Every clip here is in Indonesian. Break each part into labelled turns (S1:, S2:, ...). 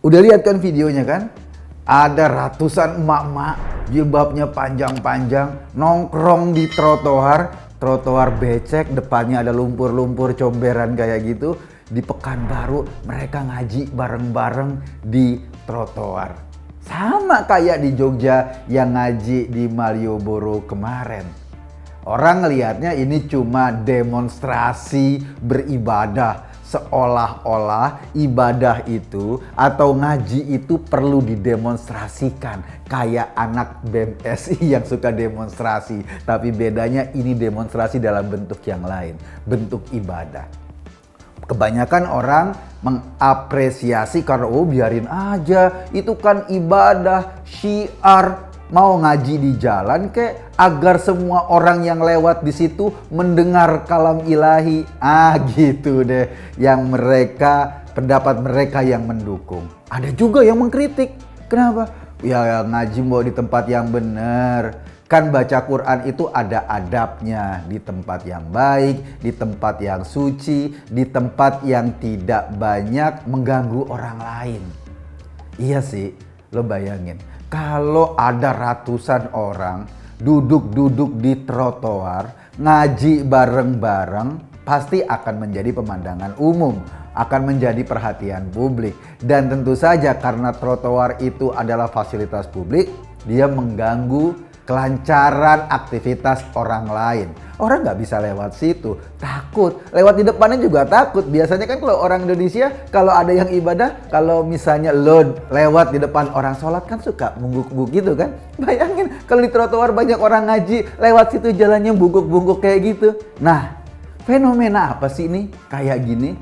S1: Udah lihat kan videonya kan? Ada ratusan emak-emak, jilbabnya panjang-panjang, nongkrong di trotoar becek, depannya ada lumpur-lumpur comberan kayak gitu. Di Pekanbaru mereka ngaji bareng-bareng di trotoar. Sama kayak di Jogja yang ngaji di Malioboro kemarin. Orang ngelihatnya ini cuma demonstrasi beribadah. Seolah-olah ibadah itu atau ngaji itu perlu didemonstrasikan. Kayak anak BMSI yang suka demonstrasi. Tapi bedanya ini demonstrasi dalam bentuk yang lain. Bentuk ibadah. Kebanyakan orang mengapresiasi karena biarin aja. Itu kan ibadah, syiar. Mau ngaji di jalan kek agar semua orang yang lewat di situ mendengar kalam ilahi. Gitu deh yang pendapat mereka yang mendukung. Ada juga yang mengkritik. Kenapa? Ya ngaji mau di tempat yang benar. Kan baca Quran itu ada adabnya, di tempat yang baik, di tempat yang suci, di tempat yang tidak banyak mengganggu orang lain. Iya sih, lo bayangin. Kalau ada ratusan orang duduk-duduk di trotoar, ngaji bareng-bareng, pasti akan menjadi pemandangan umum, akan menjadi perhatian publik. Dan tentu saja karena trotoar itu adalah fasilitas publik, dia mengganggu kelancaran aktivitas orang lain. Orang nggak bisa lewat situ, takut. Lewat di depannya juga takut. Biasanya kan kalau orang Indonesia, kalau ada yang ibadah, kalau misalnya lo lewat di depan orang sholat kan suka bungkuk-bungkuk gitu kan. Bayangin kalau di trotoar banyak orang ngaji, lewat situ jalannya bungkuk-bungkuk kayak gitu. Nah, fenomena apa sih ini? Kayak gini,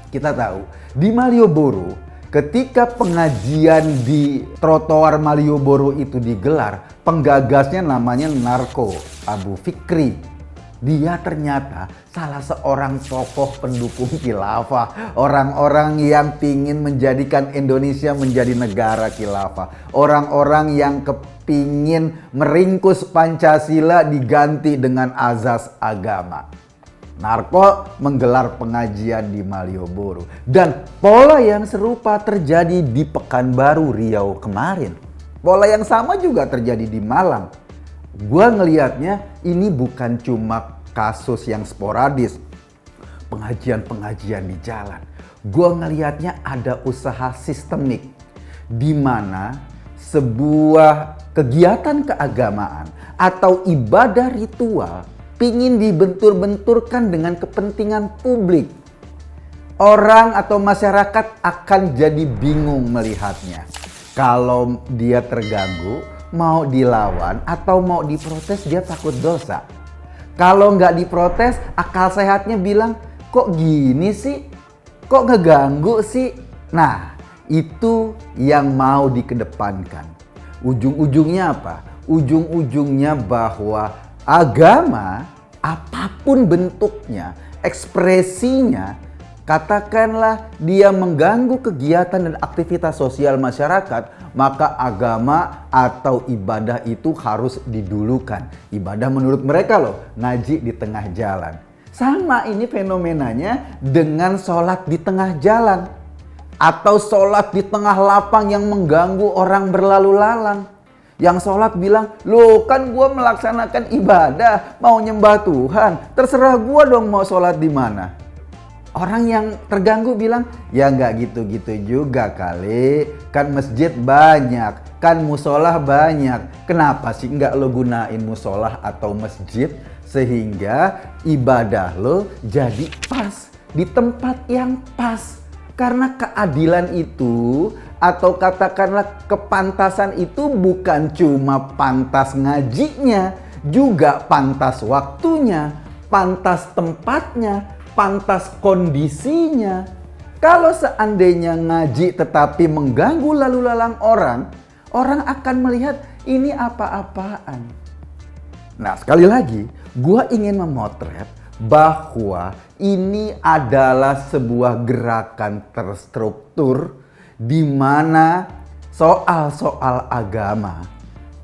S1: kita tahu di Malioboro, ketika pengajian di trotoar Malioboro itu digelar, penggagasnya namanya Narko Abu Fikri. Dia ternyata salah seorang tokoh pendukung khilafah. Orang-orang yang pingin menjadikan Indonesia menjadi negara khilafah. Orang-orang yang kepingin meringkus Pancasila diganti dengan azas agama. Narko menggelar pengajian di Malioboro. Dan pola yang serupa terjadi di Pekanbaru Riau kemarin. Pola yang sama juga terjadi di Malang. Gua ngelihatnya ini bukan cuma kasus yang sporadis, pengajian-pengajian di jalan. Gua ngelihatnya ada usaha sistemik di mana sebuah kegiatan keagamaan atau ibadah ritual pingin dibentur-benturkan dengan kepentingan publik. Orang atau masyarakat akan jadi bingung melihatnya. Kalau dia terganggu, mau dilawan atau mau diprotes, dia takut dosa. Kalau nggak diprotes, akal sehatnya bilang, kok gini sih? Kok ngeganggu sih? Nah, itu yang mau dikedepankan. Ujung-ujungnya apa? Ujung-ujungnya bahwa agama, apapun bentuknya, ekspresinya, katakanlah dia mengganggu kegiatan dan aktivitas sosial masyarakat, maka agama atau ibadah itu harus didulukan. Ibadah menurut mereka loh, ngaji di tengah jalan. Sama ini fenomenanya dengan sholat di tengah jalan. Atau sholat di tengah lapang yang mengganggu orang berlalu lalang. Yang sholat bilang, loh kan gue melaksanakan ibadah, mau nyembah Tuhan, terserah gue dong mau sholat di mana. Orang yang terganggu bilang, ya nggak gitu-gitu juga kali, kan masjid banyak, kan musolah banyak, kenapa sih nggak lo gunain musolah atau masjid sehingga ibadah lo jadi pas, di tempat yang pas. Karena keadilan itu atau katakanlah kepantasan itu bukan cuma pantas ngajinya, juga pantas waktunya, pantas tempatnya, pantas kondisinya. Kalau seandainya ngaji tetapi mengganggu lalu lalang orang, orang akan melihat ini apa-apaan. Nah, sekali lagi, gua ingin memotret bahwa ini adalah sebuah gerakan terstruktur di mana soal-soal agama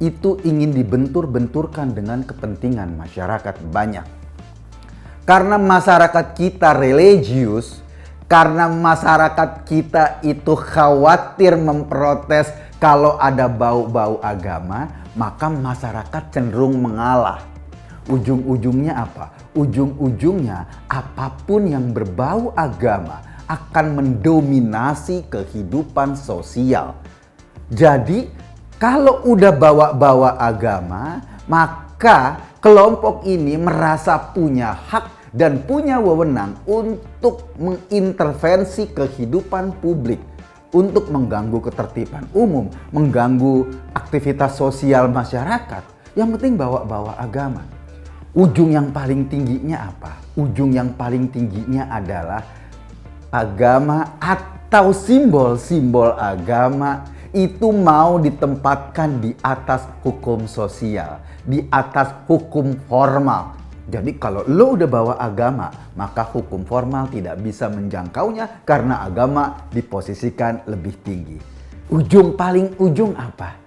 S1: itu ingin dibentur-benturkan dengan kepentingan masyarakat banyak. Karena masyarakat kita religius, karena masyarakat kita itu khawatir memprotes kalau ada bau-bau agama, maka masyarakat cenderung mengalah. Ujung-ujungnya apa? Ujung-ujungnya apapun yang berbau agama akan mendominasi kehidupan sosial. Jadi kalau udah bawa-bawa agama, maka kelompok ini merasa punya hak dan punya wewenang untuk mengintervensi kehidupan publik, untuk mengganggu ketertiban umum, mengganggu aktivitas sosial masyarakat. Yang penting bawa-bawa agama. Ujung yang paling tingginya apa? Ujung yang paling tingginya adalah agama atau simbol-simbol agama itu mau ditempatkan di atas hukum sosial, di atas hukum formal. Jadi kalau lo udah bawa agama, maka hukum formal tidak bisa menjangkaunya karena agama diposisikan lebih tinggi. Ujung paling ujung apa?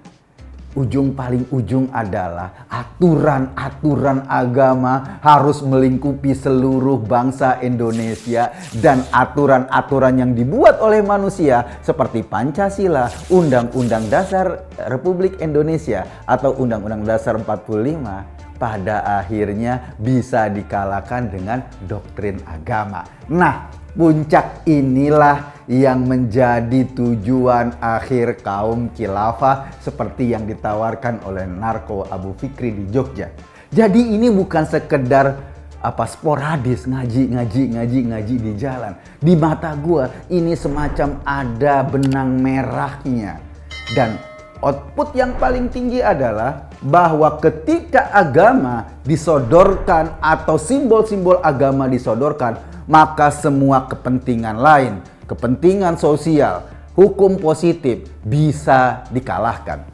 S1: Ujung paling ujung adalah aturan-aturan agama harus melingkupi seluruh bangsa Indonesia, dan aturan-aturan yang dibuat oleh manusia seperti Pancasila, Undang-Undang Dasar Republik Indonesia atau Undang-Undang Dasar 45 pada akhirnya bisa dikalahkan dengan doktrin agama. Nah, puncak inilah yang menjadi tujuan akhir kaum khilafah seperti yang ditawarkan oleh Narko Abu Fikri di Jogja. Jadi ini bukan sekedar sporadis ngaji di jalan. Di mata gua ini semacam ada benang merahnya. Dan output yang paling tinggi adalah bahwa ketika agama disodorkan atau simbol-simbol agama disodorkan, maka semua kepentingan lain, kepentingan sosial, hukum positif bisa dikalahkan.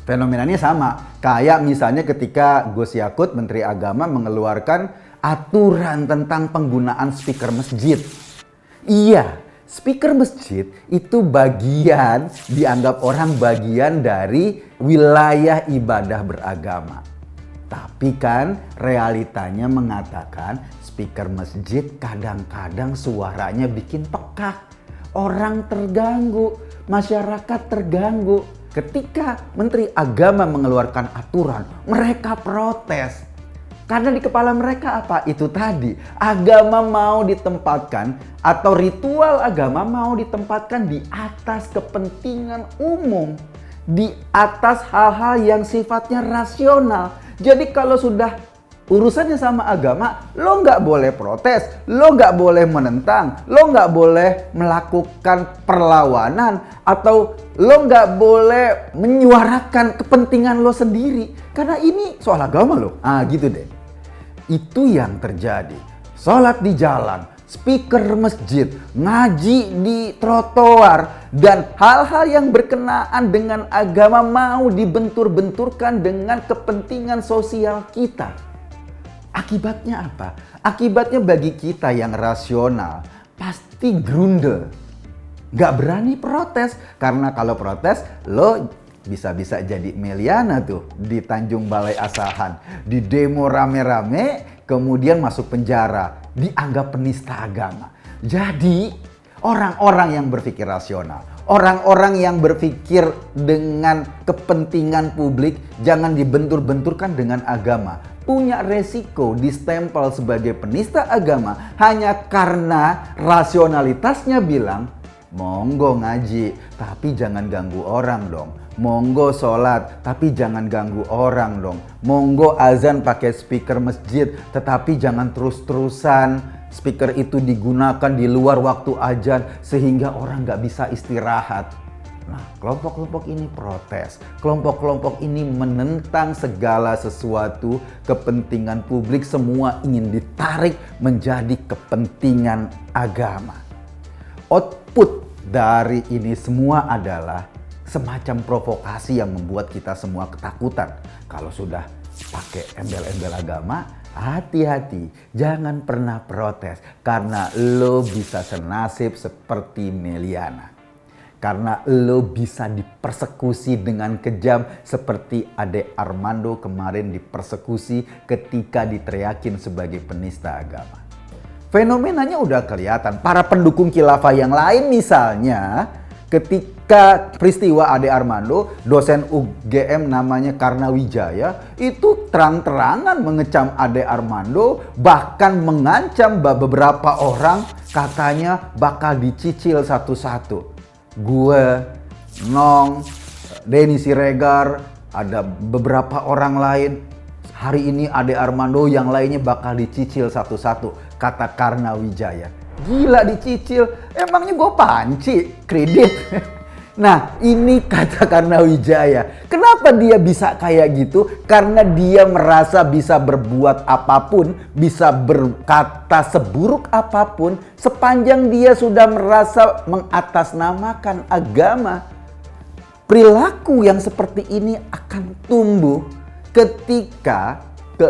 S1: Fenomenanya sama, kayak misalnya ketika Gus Yakut, Menteri Agama, mengeluarkan aturan tentang penggunaan speaker masjid. Iya, speaker masjid itu dianggap orang bagian dari wilayah ibadah beragama. Tapi kan realitanya mengatakan speaker masjid kadang-kadang suaranya bikin pekak. Orang terganggu, masyarakat terganggu. Ketika Menteri Agama mengeluarkan aturan, mereka protes. Karena di kepala mereka apa? Itu tadi, agama mau ditempatkan atau ritual agama mau ditempatkan di atas kepentingan umum, di atas hal-hal yang sifatnya rasional. Jadi kalau sudah urusannya sama agama, lo nggak boleh protes, lo nggak boleh menentang, lo nggak boleh melakukan perlawanan, atau lo nggak boleh menyuarakan kepentingan lo sendiri. Karena ini soal agama lo. Gitu deh. Itu yang terjadi. Sholat di jalan, speaker masjid, ngaji di trotoar, dan hal-hal yang berkenaan dengan agama mau dibentur-benturkan dengan kepentingan sosial kita. Akibatnya apa? Akibatnya bagi kita yang rasional pasti grundel. Gak berani protes. Karena kalau protes lo bisa-bisa jadi Meliana tuh di Tanjung Balai Asahan. Di demo rame-rame kemudian masuk penjara. Dianggap penista agama. Jadi orang-orang yang berpikir rasional, orang-orang yang berpikir dengan kepentingan publik jangan dibentur-benturkan dengan agama. Punya resiko distempel sebagai penista agama hanya karena rasionalitasnya bilang, monggo ngaji, tapi jangan ganggu orang dong. Monggo sholat, tapi jangan ganggu orang dong. Monggo azan pakai speaker masjid, tetapi jangan terus-terusan speaker itu digunakan di luar waktu azan sehingga orang nggak bisa istirahat. Nah, kelompok-kelompok ini protes. Kelompok-kelompok ini menentang segala sesuatu kepentingan publik, semua ingin ditarik menjadi kepentingan agama. Output dari ini semua adalah semacam provokasi yang membuat kita semua ketakutan. Kalau sudah pakai embel-embel agama, hati-hati, jangan pernah protes karena lo bisa senasib seperti Meliana. Karena lo bisa dipersekusi dengan kejam seperti Ade Armando kemarin dipersekusi ketika diteriakin sebagai penista agama. Fenomenanya udah kelihatan. Para pendukung khilafah yang lain misalnya, ketika peristiwa Ade Armando, dosen UGM namanya Karnawijaya, itu terang-terangan mengecam Ade Armando, bahkan mengancam beberapa orang katanya bakal dicicil satu-satu. Gue, Nong, Denny Siregar, ada beberapa orang lain. Hari ini Ade Armando yang lainnya bakal dicicil satu-satu, kata Karnawijaya. Gila dicicil, emangnya gue panci kredit? Nah ini kata Karnawijaya. Kenapa dia bisa kayak gitu? Karena dia merasa bisa berbuat apapun, bisa berkata seburuk apapun, sepanjang dia sudah merasa mengatasnamakan agama. Perilaku yang seperti ini akan tumbuh ketika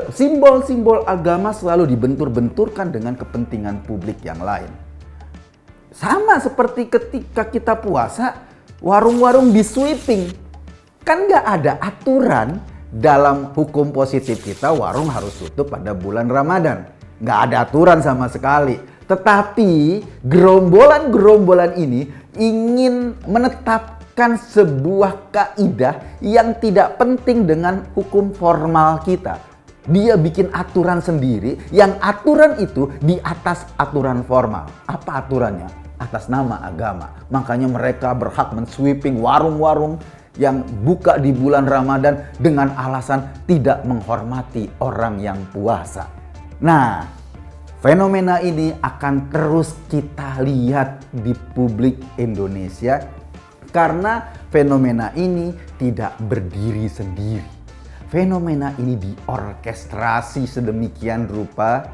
S1: simbol-simbol agama selalu dibentur-benturkan dengan kepentingan publik yang lain. Sama seperti ketika kita puasa, warung-warung di sweeping. Kan nggak ada aturan dalam hukum positif kita warung harus tutup pada bulan Ramadan. Nggak ada aturan sama sekali. Tetapi gerombolan-gerombolan ini ingin menetapkan sebuah kaidah yang tidak penting dengan hukum formal kita. Dia bikin aturan sendiri, yang aturan itu di atas aturan formal. Apa aturannya? Atas nama agama. Makanya mereka berhak men-sweeping warung-warung yang buka di bulan Ramadan dengan alasan tidak menghormati orang yang puasa. Nah, fenomena ini akan terus kita lihat di publik Indonesia karena fenomena ini tidak berdiri sendiri. Fenomena ini diorkestrasi sedemikian rupa,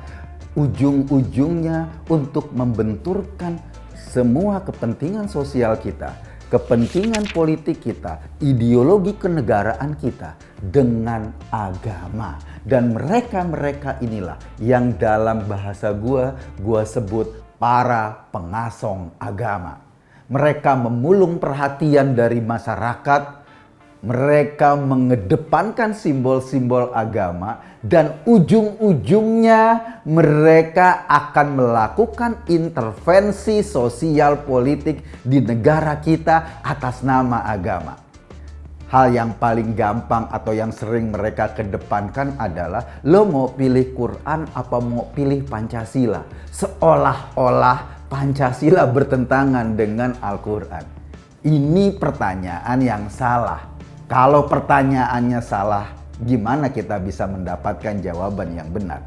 S1: ujung-ujungnya untuk membenturkan semua kepentingan sosial kita, kepentingan politik kita, ideologi kenegaraan kita dengan agama. Dan mereka-mereka inilah yang dalam bahasa gua sebut para pengasong agama. Mereka memulung perhatian dari masyarakat. Mereka mengedepankan simbol-simbol agama dan ujung-ujungnya mereka akan melakukan intervensi sosial politik di negara kita atas nama agama. Hal yang paling gampang atau yang sering mereka kedepankan adalah lo mau pilih Quran apa mau pilih Pancasila. Seolah-olah Pancasila bertentangan dengan Al-Quran. Ini pertanyaan yang salah. Kalau pertanyaannya salah, gimana kita bisa mendapatkan jawaban yang benar?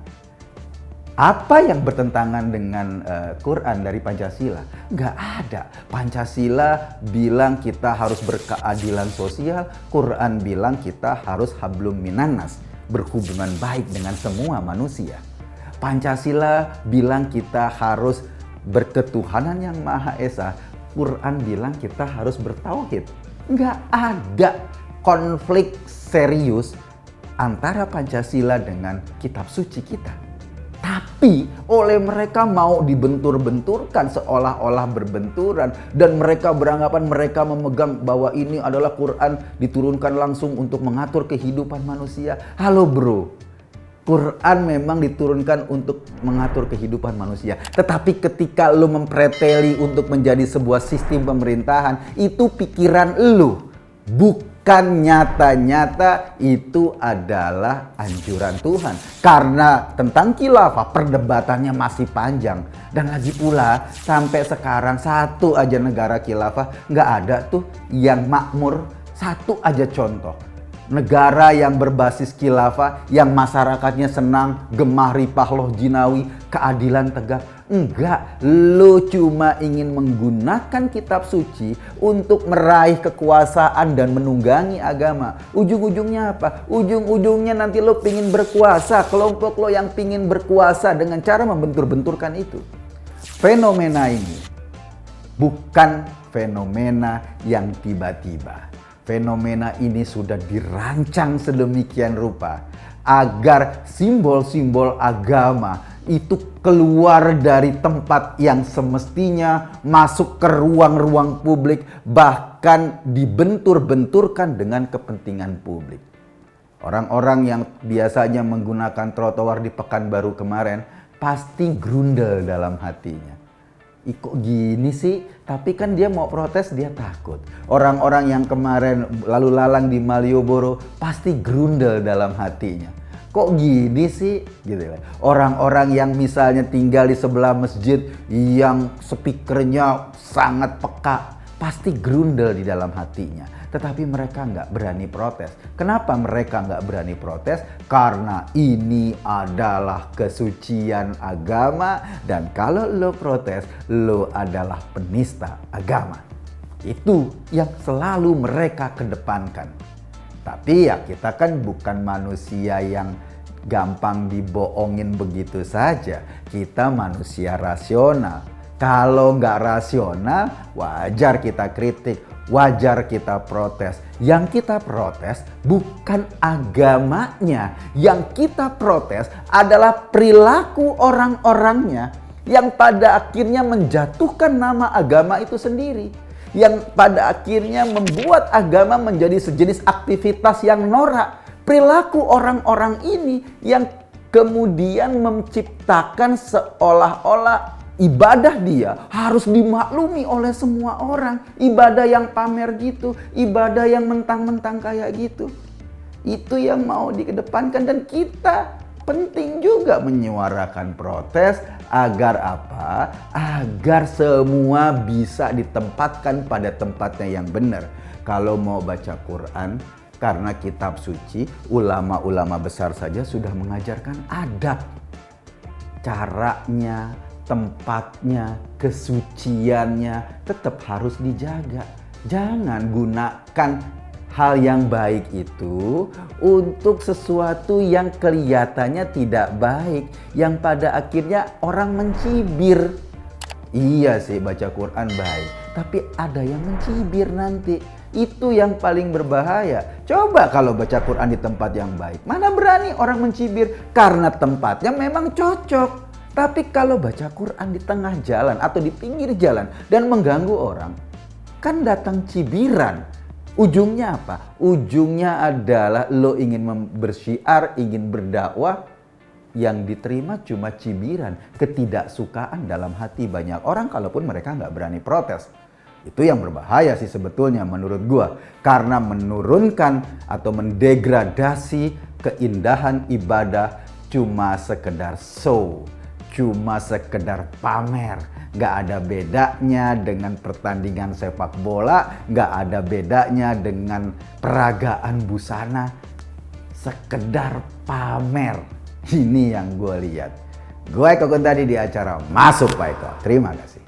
S1: Apa yang bertentangan dengan Quran dari Pancasila? Nggak ada. Pancasila bilang kita harus berkeadilan sosial, Quran bilang kita harus hablum minannas, berhubungan baik dengan semua manusia. Pancasila bilang kita harus berketuhanan yang Maha Esa, Quran bilang kita harus bertauhid. Nggak ada konflik serius antara Pancasila dengan kitab suci kita. Tapi oleh mereka mau dibentur-benturkan seolah-olah berbenturan. Dan mereka beranggapan mereka memegang bahwa ini adalah Quran diturunkan langsung untuk mengatur kehidupan manusia. Halo bro, Quran memang diturunkan untuk mengatur kehidupan manusia. Tetapi ketika lo mempreteli untuk menjadi sebuah sistem pemerintahan, itu pikiran lo. Bukan nyata-nyata itu adalah anjuran Tuhan. Karena tentang khilafah perdebatannya masih panjang. Dan lagi pula sampai sekarang satu aja negara khilafah nggak ada tuh yang makmur. Satu aja contoh. Negara yang berbasis khilafah, yang masyarakatnya senang, gemah ripah loh jinawi, keadilan tegak. Enggak, lo cuma ingin menggunakan kitab suci untuk meraih kekuasaan dan menunggangi agama. Ujung-ujungnya apa? Ujung-ujungnya nanti lo pingin berkuasa, kelompok lo yang pingin berkuasa dengan cara membentur-benturkan itu. Fenomena ini bukan fenomena yang tiba-tiba. Fenomena ini sudah dirancang sedemikian rupa agar simbol-simbol agama itu keluar dari tempat yang semestinya masuk ke ruang-ruang publik, bahkan dibentur-benturkan dengan kepentingan publik. Orang-orang yang biasanya menggunakan trotoar di Pekanbaru kemarin pasti grundel dalam hatinya. Kok gini sih? Tapi kan dia mau protes, dia takut. Orang-orang yang kemarin lalu lalang di Malioboro pasti grundel dalam hatinya. Kok gini sih? Gitu ya. Orang-orang yang misalnya tinggal di sebelah masjid yang speakernya sangat peka, pasti grundel di dalam hatinya. Tetapi mereka nggak berani protes. Kenapa mereka nggak berani protes? Karena ini adalah kesucian agama, dan kalau lo protes, lo adalah penista agama. Itu yang selalu mereka kedepankan. Tapi ya kita kan bukan manusia yang gampang dibohongin begitu saja. Kita manusia rasional. Kalau nggak rasional, wajar kita kritik, wajar kita protes. Yang kita protes bukan agamanya. Yang kita protes adalah perilaku orang-orangnya yang pada akhirnya menjatuhkan nama agama itu sendiri. Yang pada akhirnya membuat agama menjadi sejenis aktivitas yang norak. Perilaku orang-orang ini yang kemudian menciptakan seolah-olah ibadah dia harus dimaklumi oleh semua orang. Ibadah yang pamer gitu, ibadah yang mentang-mentang kayak gitu. Itu yang mau dikedepankan, dan kita penting juga menyuarakan protes agar apa? Agar semua bisa ditempatkan pada tempatnya yang benar. Kalau mau baca Quran, karena kitab suci, ulama-ulama besar saja sudah mengajarkan adab. Caranya, tempatnya, kesuciannya tetap harus dijaga. Jangan gunakan hal yang baik itu untuk sesuatu yang kelihatannya tidak baik, yang pada akhirnya orang mencibir. Iya sih, baca Quran baik, tapi ada yang mencibir nanti. Itu yang paling berbahaya. Coba kalau baca Quran di tempat yang baik, mana berani orang mencibir karena tempatnya memang cocok. Tapi kalau baca Quran di tengah jalan atau di pinggir jalan dan mengganggu orang, kan datang cibiran. Ujungnya apa? Ujungnya adalah lo ingin bersyiar, ingin berdakwah, yang diterima cuma cibiran, ketidaksukaan dalam hati banyak orang kalaupun mereka nggak berani protes. Itu yang berbahaya sih sebetulnya menurut gua, karena menurunkan atau mendegradasi keindahan ibadah cuma sekedar show, cuma sekedar pamer. Nggak ada bedanya dengan pertandingan sepak bola, nggak ada bedanya dengan peragaan busana, sekedar pamer. Ini yang gue lihat. Gue Eko tadi di acara Masuk Pak Eko. Terima kasih.